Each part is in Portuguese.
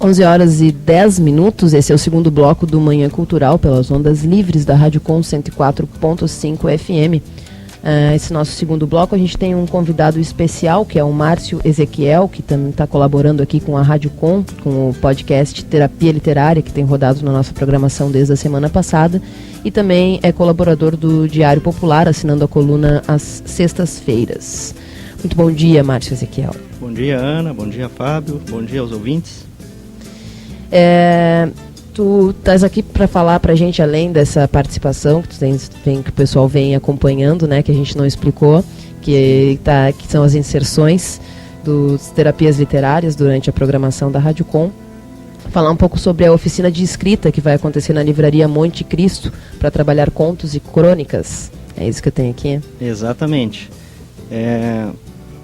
11h10, esse é o segundo bloco do Manhã Cultural pelas ondas livres da Rádio Com 104.5 FM. Esse nosso segundo bloco a gente tem um convidado especial, que é o Márcio Ezequiel, que também está colaborando aqui com a Rádio Com o podcast Terapia Literária, que tem rodado na nossa programação desde a semana passada, e também é colaborador do Diário Popular, assinando a coluna às sextas-feiras. Muito bom dia, Márcio Ezequiel. Bom dia, Ana, bom dia, Fábio, bom dia aos ouvintes. Tu estás aqui para falar para a gente, além dessa participação que o pessoal vem acompanhando, né, que a gente não explicou, que são as inserções das terapias literárias durante a programação da Rádio Com, falar um pouco sobre a oficina de escrita que vai acontecer na livraria Monte Cristo para trabalhar contos e crônicas. É isso que eu tenho aqui? Exatamente.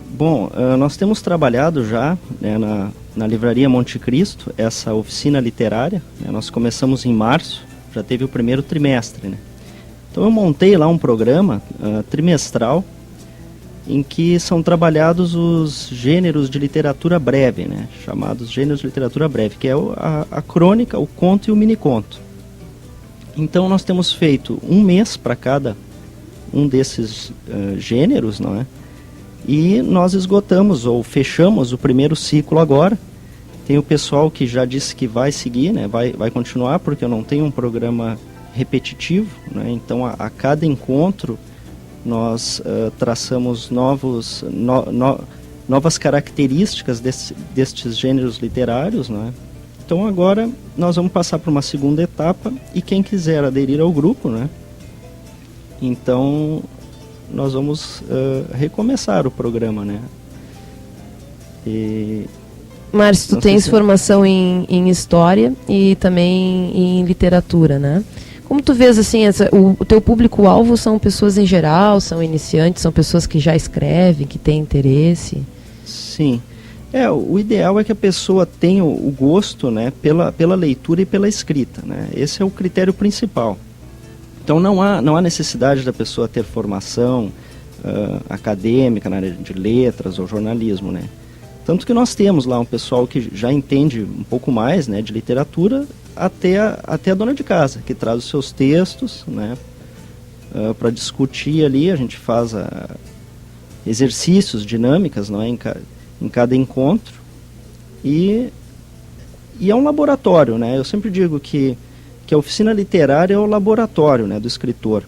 Bom, nós temos trabalhado já, né, na Livraria Monte Cristo, essa oficina literária, né, nós começamos em março, já teve o primeiro trimestre, né? Então eu montei lá um programa trimestral em que são trabalhados os gêneros de literatura breve, né, chamados gêneros de literatura breve, que é a crônica, o conto e o miniconto. Então nós temos feito um mês para cada um desses gêneros, não é? E nós esgotamos ou fechamos o primeiro ciclo agora. Tem o pessoal que já disse que vai seguir, né? Vai continuar, porque eu não tenho um programa repetitivo, né? Então a cada encontro nós traçamos novas características destes gêneros literários, né? Então agora nós vamos passar para uma segunda etapa e quem quiser aderir ao grupo, né? Então nós vamos recomeçar o programa, né? Márcio, tu tens formação em História e também em Literatura, né? Como tu vês, assim, o teu público-alvo são pessoas em geral, são iniciantes, são pessoas que já escrevem, que têm interesse? Sim. O ideal é que a pessoa tenha o gosto, né, pela leitura e pela escrita, né? Esse é o critério principal. Então não há necessidade da pessoa ter formação acadêmica na área de letras ou jornalismo, né? Tanto que nós temos lá um pessoal que já entende um pouco mais, né, de literatura, até a dona de casa, que traz os seus textos, né, para discutir ali. A gente faz exercícios, dinâmicas, não é, em cada encontro. E é um laboratório, né? Eu sempre digo que a oficina literária é o laboratório, né, do escritor.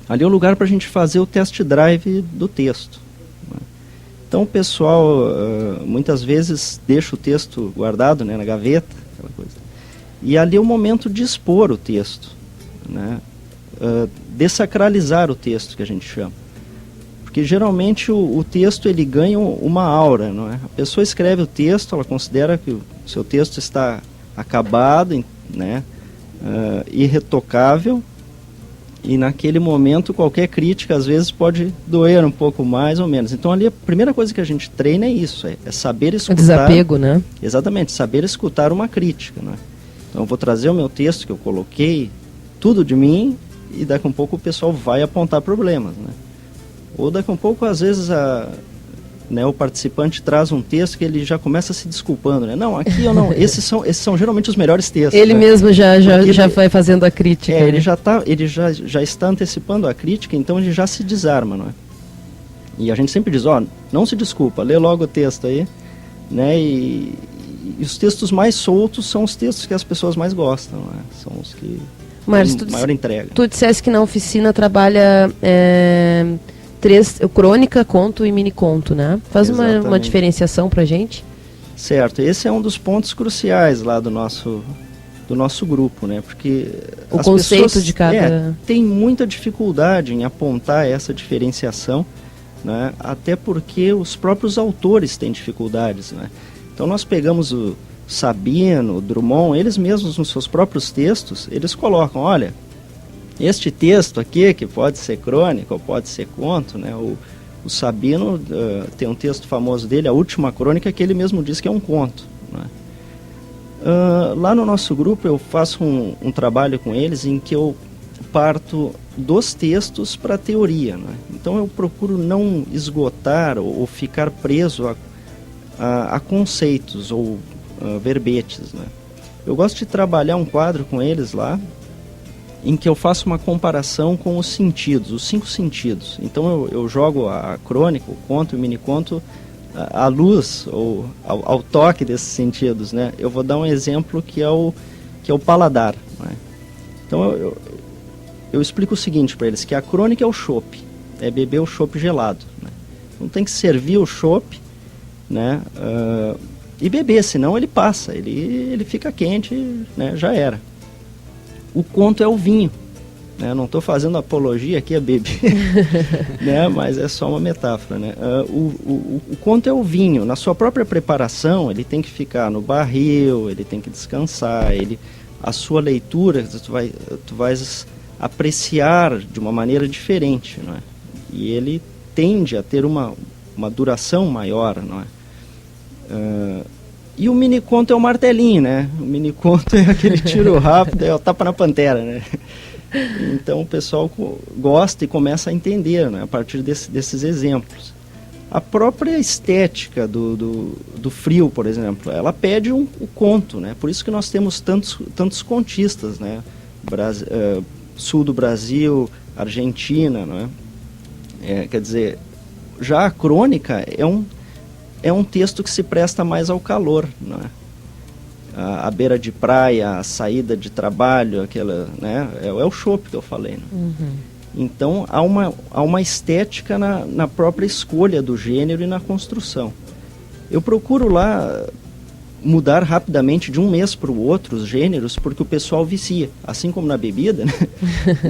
Ali é o lugar para a gente fazer o test drive do texto, né? Então o pessoal muitas vezes deixa o texto guardado, né, na gaveta, aquela coisa. E ali é o momento de expor o texto, né, dessacralizar o texto, que a gente chama. Porque geralmente o texto ele ganha uma aura, não é? A pessoa escreve o texto, ela considera que o seu texto está acabado, né, irretocável, e naquele momento qualquer crítica às vezes pode doer um pouco mais ou menos. Então ali a primeira coisa que a gente treina é isso, é saber escutar. O desapego, né? Exatamente, saber escutar uma crítica, né? Então eu vou trazer o meu texto que eu coloquei, tudo de mim, e daqui a um pouco o pessoal vai apontar problemas, né? Ou daqui a um pouco às vezes o participante traz um texto que ele já começa se desculpando, né? Não, aqui eu não. Esses são geralmente os melhores textos. Ele, né, mesmo já ele vai fazendo a crítica. Ele já está antecipando a crítica, então ele já se desarma, não é? E a gente sempre diz, não se desculpa, lê logo o texto aí, né? E os textos mais soltos são os textos que as pessoas mais gostam, né? São os que têm maior entrega. Tu disseste que na oficina trabalha crônica, conto e miniconto, né? Faz uma diferenciação pra gente. Certo, esse é um dos pontos cruciais lá do nosso grupo, né? Porque o conceito pessoas, de cada... tem muita dificuldade em apontar essa diferenciação, né? Até porque os próprios autores têm dificuldades, né? Então nós pegamos o Sabino, o Drummond, eles mesmos nos seus próprios textos, eles colocam, olha, este texto aqui, que pode ser crônica ou pode ser conto, né? O Sabino tem um texto famoso dele, A Última Crônica, que ele mesmo diz que é um conto, né? Lá no nosso grupo eu faço um trabalho com eles em que eu parto dos textos para a teoria, né? Então eu procuro não esgotar ou ficar preso a conceitos ou verbetes, né? Eu gosto de trabalhar um quadro com eles lá, em que eu faço uma comparação com os sentidos, os 5 sentidos. Então eu jogo a crônica, o conto e o mini-conto à luz, ou ao toque desses sentidos, né? Eu vou dar um exemplo que é o paladar, né? Então eu explico o seguinte para eles, que a crônica é o chopp, é beber o chopp gelado, né? Então tem que servir o chopp, né? E beber, senão ele passa, ele fica quente, né? Já era. O conto é o vinho, né? Eu não estou fazendo apologia aqui a beber, né? Mas é só uma metáfora, né? O conto é o vinho. Na sua própria preparação, ele tem que ficar no barril, ele tem que descansar, a sua leitura, tu vais apreciar de uma maneira diferente, não é? E ele tende a ter uma duração maior, não é? E o mini-conto é o martelinho, né? O mini-conto é aquele tiro rápido, é o tapa na pantera, né? Então o pessoal gosta e começa a entender, né? A partir desses exemplos. A própria estética do frio, por exemplo, ela pede o conto, né? Por isso que nós temos tantos contistas, né? Sul do Brasil, Argentina, não é? Quer dizer, já a crônica é um texto que se presta mais ao calor, não é? A beira de praia, a saída de trabalho, aquela, né? É o chopp que eu falei, né? Uhum. Então há uma estética na própria escolha do gênero e na construção. Eu procuro lá mudar rapidamente de um mês para o outro os gêneros, porque o pessoal vicia. Assim como na bebida, né?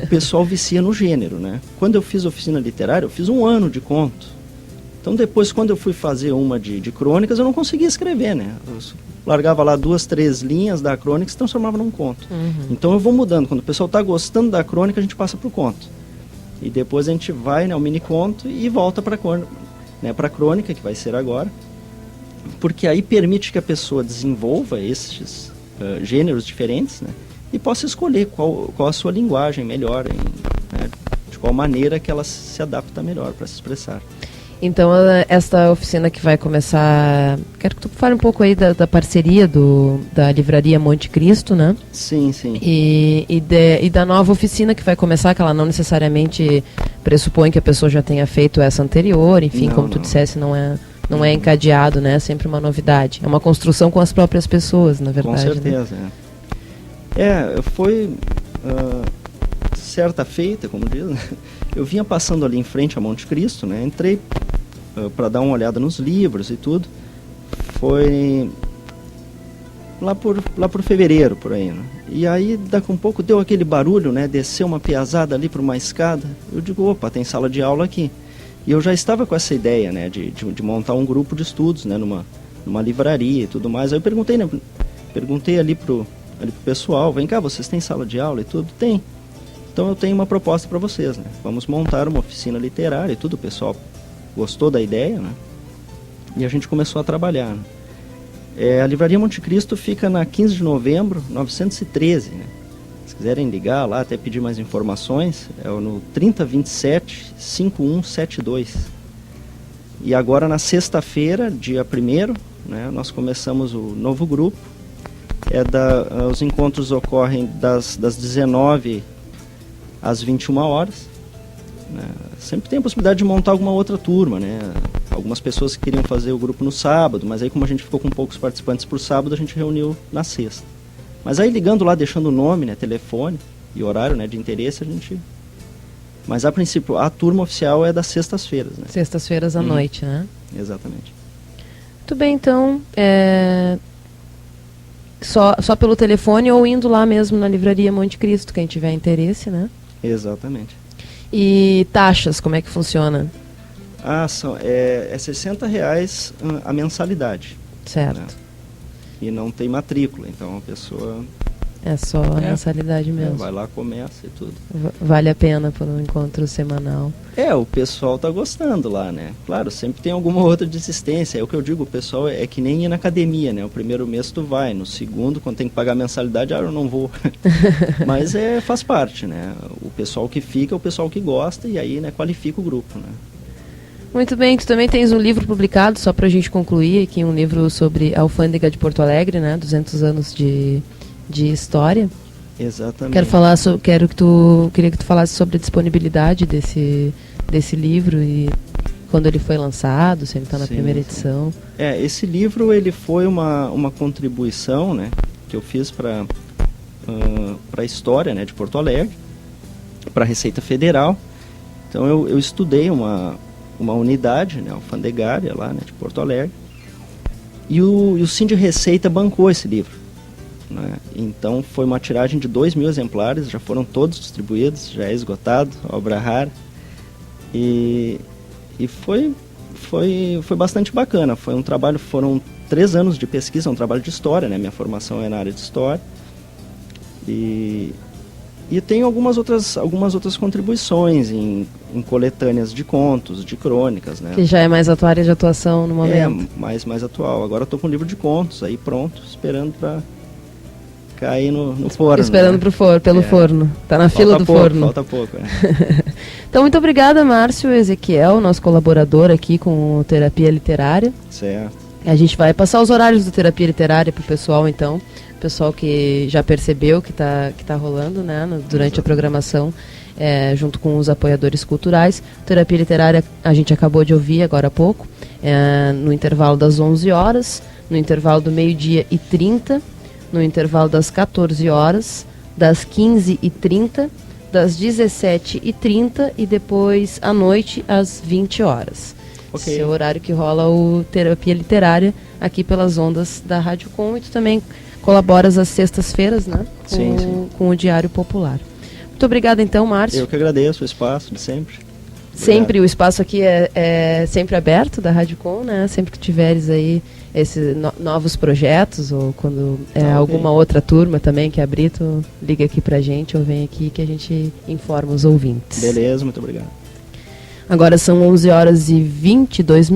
O pessoal vicia no gênero, né? Quando eu fiz oficina literária, eu fiz 1 ano de conto. Então depois, quando eu fui fazer uma de crônicas, eu não conseguia escrever, né? Eu largava lá 2, 3 linhas da crônica e se transformava num conto. Uhum. Então eu vou mudando. Quando o pessoal está gostando da crônica, a gente passa para o conto. E depois a gente vai, né, ao mini-conto e volta para a crônica, que vai ser agora. Porque aí permite que a pessoa desenvolva esses gêneros diferentes, né? E possa escolher qual a sua linguagem melhor, né? De qual maneira que ela se adapta melhor para se expressar. Então, esta oficina que vai começar... Quero que tu fale um pouco aí da parceria da Livraria Monte Cristo, né? Sim, sim. E da nova oficina que vai começar, que ela não necessariamente pressupõe que a pessoa já tenha feito essa anterior, enfim, como tu dissesse, não é encadeado, né? É sempre uma novidade. É uma construção com as próprias pessoas, na verdade. Com certeza, né? Foi certa feita, como diz, né? Eu vinha passando ali em frente a Monte Cristo, né? Entrei para dar uma olhada nos livros e tudo. Foi lá por fevereiro, por aí, né? E aí, daqui a um pouco, deu aquele barulho, né? Desceu uma piazada ali para uma escada. Eu digo, opa, tem sala de aula aqui. E eu já estava com essa ideia, né? De montar um grupo de estudos, né? Numa livraria e tudo mais. Aí eu perguntei ali pro pessoal, vem cá, vocês têm sala de aula e tudo? Tem. Então eu tenho uma proposta para vocês, né? Vamos montar uma oficina literária e tudo. O pessoal gostou da ideia, né? E a gente começou a trabalhar, né? A Livraria Monte Cristo fica na 15 de novembro, 913, né? Se quiserem ligar lá, até pedir mais informações, é no 3027-5172. E agora na sexta-feira, dia 1º, né? Nós começamos o novo grupo. Os encontros ocorrem das 19 às 21 horas, né? Sempre tem a possibilidade de montar alguma outra turma, né? Algumas pessoas que queriam fazer o grupo no sábado, mas aí como a gente ficou com poucos participantes por sábado, a gente reuniu na sexta. Mas aí ligando lá, deixando o nome, né, telefone e horário, né, de interesse, a gente... Mas a princípio, a turma oficial é das sextas-feiras, né? Sextas-feiras à noite, né? Exatamente. Muito bem, então, só pelo telefone ou indo lá mesmo na Livraria Monte Cristo, quem tiver interesse, né? Exatamente. E taxas, como é que funciona? É R$60 a mensalidade. Certo. Né? E não tem matrícula, então a pessoa... É só a mensalidade mesmo. Vai lá, começa e tudo. Vale a pena por um encontro semanal. O pessoal tá gostando lá, né? Claro, sempre tem alguma outra desistência. É o que eu digo, o pessoal é que nem ir na academia, né? O primeiro mês tu vai, no segundo, quando tem que pagar a mensalidade, eu não vou. Mas faz parte, né? O pessoal que fica é o pessoal que gosta e aí, né, qualifica o grupo, né? Muito bem, tu também tens um livro publicado, só para a gente concluir aqui, um livro sobre a Alfândega de Porto Alegre, né, 200 anos de história. Exatamente. Queria que tu falasse sobre a disponibilidade desse livro e quando ele foi lançado, se ele está na primeira edição. Esse livro ele foi uma contribuição, né, que eu fiz para a história, né, de Porto Alegre, para a Receita Federal. Então eu estudei uma unidade, né, alfandegária lá, né, de Porto Alegre, e o Sind Receita bancou esse livro, né? Então foi uma tiragem de 2.000 exemplares, já foram todos distribuídos, já é esgotado, obra rara, e foi bastante bacana. Foi um trabalho, foram 3 anos de pesquisa, um trabalho de história, né, minha formação é na área de história, e tem algumas outras contribuições em coletâneas de contos, de crônicas, né? Que já é mais a tua área de atuação no momento. Mais atual. Agora estou com um livro de contos aí pronto, esperando para cair no forno. Esperando, né? Pelo forno. Tá na fila do forno. Falta pouco, Então, muito obrigada, Márcio Ezequiel, nosso colaborador aqui com o Terapia Literária. Certo. A gente vai passar os horários do Terapia Literária pro pessoal, então. Pessoal que já percebeu que tá rolando, né, durante a programação, junto com os apoiadores culturais. Terapia Literária a gente acabou de ouvir agora há pouco, no intervalo das 11 horas, no intervalo do 12h30, no intervalo das 14 horas, das 15h30, das 17h30 e depois à noite às 20 horas. Okay. Esse é o horário que rola o Terapia Literária aqui pelas ondas da Rádio Com, e tu também colaboras às sextas-feiras, né? Sim. Com o Diário Popular. Muito obrigada, então, Márcio. Eu que agradeço o espaço de sempre. Sempre, o espaço aqui é sempre aberto da Rádio Com, né? Sempre que tiveres aí esses novos projetos, ou quando alguma outra turma também que abrir, tu liga aqui pra gente ou vem aqui que a gente informa os ouvintes. Beleza, muito obrigado. Agora são 11h22.